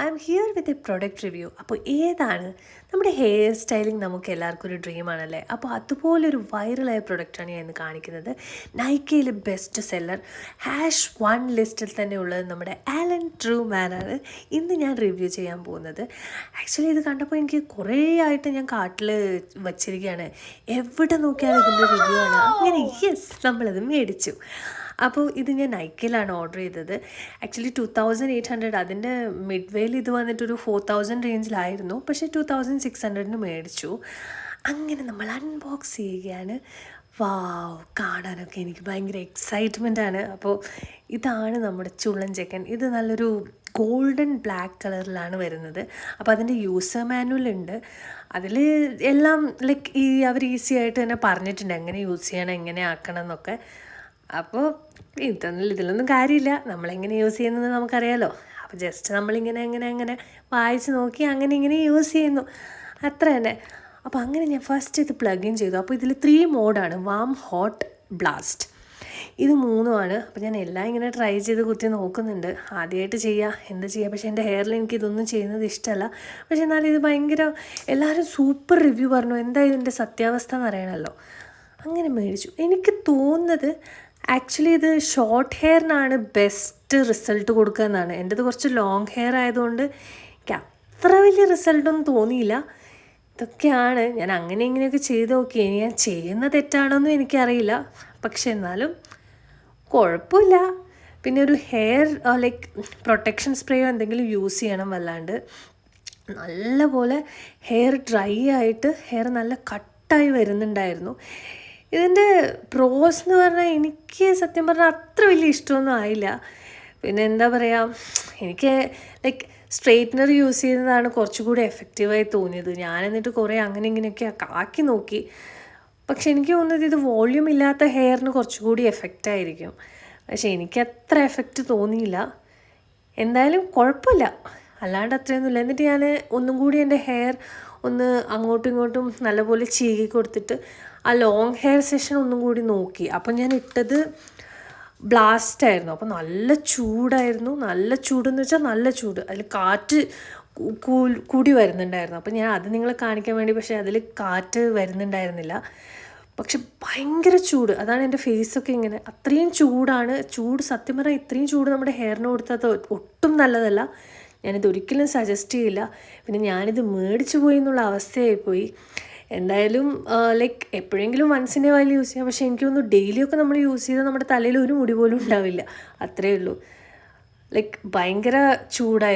I am here with a product review. അപ്പോൾ ഏതാണ് നമ്മുടെ ഹെയർ സ്റ്റൈലിംഗ് നമുക്ക് എല്ലാവർക്കും ഒരു ഡ്രീമാണല്ലേ. അപ്പോൾ അതുപോലൊരു വൈറലായ പ്രൊഡക്റ്റാണ് ഞാൻ ഇന്ന് കാണിക്കുന്നത്. നൈക്കയിലെ ബെസ്റ്റ് സെല്ലർ #1 ലിസ്റ്റിൽ തന്നെ ഉള്ളത് നമ്മുടെ ആലൻ ട്രൂമാനാണ് ഇന്ന് ഞാൻ റിവ്യൂ ചെയ്യാൻ പോകുന്നത്. ആക്ച്വലി ഇത് കണ്ടപ്പോൾ എനിക്ക് കുറേ ആയിട്ട് ഞാൻ കാട്ടിൽ വച്ചിരിക്കുകയാണ്. എവിടെ നോക്കിയാലും ഇതിൻ്റെ റിവ്യൂ ആണ്. അങ്ങനെ നമ്മളത് മേടിച്ചു. അപ്പോൾ ഇത് ഞാൻ നൈക്കയിലാണ് ഓർഡർ ചെയ്തത്. ആക്ച്വലി 2800, അതിൻ്റെ മിഡ് വേയിൽ ഇത് വന്നിട്ടൊരു 4000 റേഞ്ചിലായിരുന്നു. പക്ഷേ 2600 മേടിച്ചു. അങ്ങനെ നമ്മൾ അൺബോക്സ് ചെയ്യുകയാണ്. വാവ്, കാണാനൊക്കെ എനിക്ക് ഭയങ്കര എക്സൈറ്റ്മെൻ്റ് ആണ്. അപ്പോൾ ഇതാണ് നമ്മുടെ ചുള്ളൻ ചെക്കൻ. ഇത് നല്ലൊരു ഗോൾഡൻ ബ്ലാക്ക് കളറിലാണ് വരുന്നത്. അപ്പോൾ അതിൻ്റെ യൂസർ മാനുവൽ ഉണ്ട്. അതിൽ എല്ലാം ലൈക്ക് അവർ ഈസി ആയിട്ട് തന്നെ പറഞ്ഞിട്ടുണ്ട് എങ്ങനെ യൂസ് ചെയ്യണം, എങ്ങനെ ആക്കണം എന്നൊക്കെ. അപ്പോൾ ഇതിലൊന്നും കാര്യമില്ല, നമ്മളെങ്ങനെ യൂസ് ചെയ്യുന്നത് നമുക്കറിയാലോ. അപ്പോൾ ജസ്റ്റ് നമ്മളിങ്ങനെ അങ്ങനെ വായിച്ച് നോക്കി അങ്ങനെ ഇങ്ങനെ യൂസ് ചെയ്യുന്നു, അത്ര തന്നെ. അപ്പോൾ അങ്ങനെ ഞാൻ ഫസ്റ്റ് ഇത് പ്ലഗ് ഇൻ ചെയ്തു. അപ്പോൾ ഇതിൽ 3 മോഡാണ്: വാം, ഹോട്ട്, ബ്ലാസ്റ്റ്. ഇത് 3ആണ്. അപ്പോൾ ഞാൻ എല്ലാം ഇങ്ങനെ ട്രൈ ചെയ്ത് കുത്തി നോക്കുന്നുണ്ട്. ആദ്യമായിട്ട് എന്താ ചെയ്യുക. പക്ഷേ എൻ്റെ ഹെയറിൽ എനിക്കിതൊന്നും ചെയ്യുന്നത് ഇഷ്ടമല്ല. പക്ഷേ എന്നാലും ഇത് ഭയങ്കര എല്ലാവരും സൂപ്പർ റിവ്യൂ പറഞ്ഞു. എന്താ ഇതിൻ്റെ സത്യാവസ്ഥ എന്ന് അറിയണമല്ലോ. അങ്ങനെ മേടിച്ചു. എനിക്ക് തോന്നുന്നത് ആക്ച്വലി ഇത് ഷോർട്ട് ഹെയറിനാണ് ബെസ്റ്റ് റിസൾട്ട് കൊടുക്കുക എന്നാണ്. എൻ്റെത് കുറച്ച് ലോങ് ഹെയർ ആയതുകൊണ്ട് എനിക്ക് അത്ര വലിയ റിസൾട്ടൊന്നും തോന്നിയില്ല. ഇതൊക്കെയാണ് ഞാൻ ഇങ്ങനെയൊക്കെ ചെയ്ത് നോക്കി. ഇനി ഞാൻ ചെയ്യുന്ന തെറ്റാണോന്നും എനിക്കറിയില്ല. പക്ഷെ എന്നാലും കുഴപ്പമില്ല. പിന്നെ ഒരു ഹെയർ ലൈക്ക് പ്രൊട്ടക്ഷൻ സ്പ്രേയോ എന്തെങ്കിലും യൂസ് ചെയ്യണം. വല്ലാണ്ട് നല്ലപോലെ ഹെയർ ഡ്രൈ ആയിട്ട് ഹെയർ നല്ല കട്ടായി വരുന്നുണ്ടായിരുന്നു. ഇതിൻ്റെ പ്രോസ് എന്ന് പറഞ്ഞാൽ എനിക്ക് സത്യം പറഞ്ഞാൽ അത്ര വലിയ ഇഷ്ടമൊന്നും ആയില്ല. പിന്നെ എന്താ പറയുക, എനിക്ക് ലൈക്ക് സ്ട്രെയിറ്റ്നർ യൂസ് ചെയ്യുന്നതാണ് കുറച്ചുകൂടി എഫക്റ്റീവായി തോന്നിയത്. എന്നിട്ട് കുറേ ഇങ്ങനെയൊക്കെ ആക്കി നോക്കി. പക്ഷെ എനിക്ക് തോന്നുന്നത് ഇത് വോള്യൂം ഇല്ലാത്ത ഹെയറിന് കുറച്ചുകൂടി എഫക്റ്റായിരിക്കും. പക്ഷെ എനിക്ക് അത്ര എഫക്റ്റ് തോന്നിയില്ല. എന്തായാലും കുഴപ്പമില്ല, അല്ലാണ്ട് അത്രയൊന്നുമില്ല. എന്നിട്ട് ഞാൻ ഒന്നും കൂടി എൻ്റെ ഹെയർ ഒന്ന് അങ്ങോട്ടും ഇങ്ങോട്ടും നല്ലപോലെ ചീകി കൊടുത്തിട്ട് ആ ലോങ് ഹെയർ സെഷൻ ഒന്നും കൂടി നോക്കി. അപ്പം ഞാൻ ഇട്ടത് ബ്ലാസ്റ്റ് ആയിരുന്നു. അപ്പോൾ നല്ല ചൂടായിരുന്നു. നല്ല ചൂടെന്ന് വെച്ചാൽ നല്ല ചൂട്. അതിൽ കാറ്റ് കൂടി വരുന്നുണ്ടായിരുന്നു. അപ്പോൾ ഞാൻ അത് നിങ്ങളെ കാണിക്കാൻ വേണ്ടി, പക്ഷേ അതിൽ കാറ്റ് വരുന്നുണ്ടായിരുന്നില്ല. പക്ഷെ ഭയങ്കര ചൂട്. അതാണ് എൻ്റെ ഫേസൊക്കെ ഇങ്ങനെ അത്രയും ചൂടാണ്. സത്യം പറഞ്ഞാൽ ഇത്രയും ചൂട് നമ്മുടെ ഹെയറിന് കൊടുത്താൽ ഒട്ടും നല്ലതല്ല. ഞാനിതൊരിക്കലും സജസ്റ്റ് ചെയ്യില്ല. പിന്നെ ഞാനിത് മേടിച്ചു പോയി എന്നുള്ള അവസ്ഥയായിപ്പോയി. എന്തായാലും ലൈക്ക് എപ്പോഴെങ്കിലും once in a while use ചെയ്യാം. പക്ഷേ എനിക്ക് തോന്നുന്നു ഡെയിലിയൊക്കെ നമ്മൾ യൂസ് ചെയ്താൽ നമ്മുടെ തലയിൽ ഒരു മുടി പോലും ഉണ്ടാവില്ല. അത്രയേ ഉള്ളൂ. ലൈക്ക് ഭയങ്കര ചൂടായി.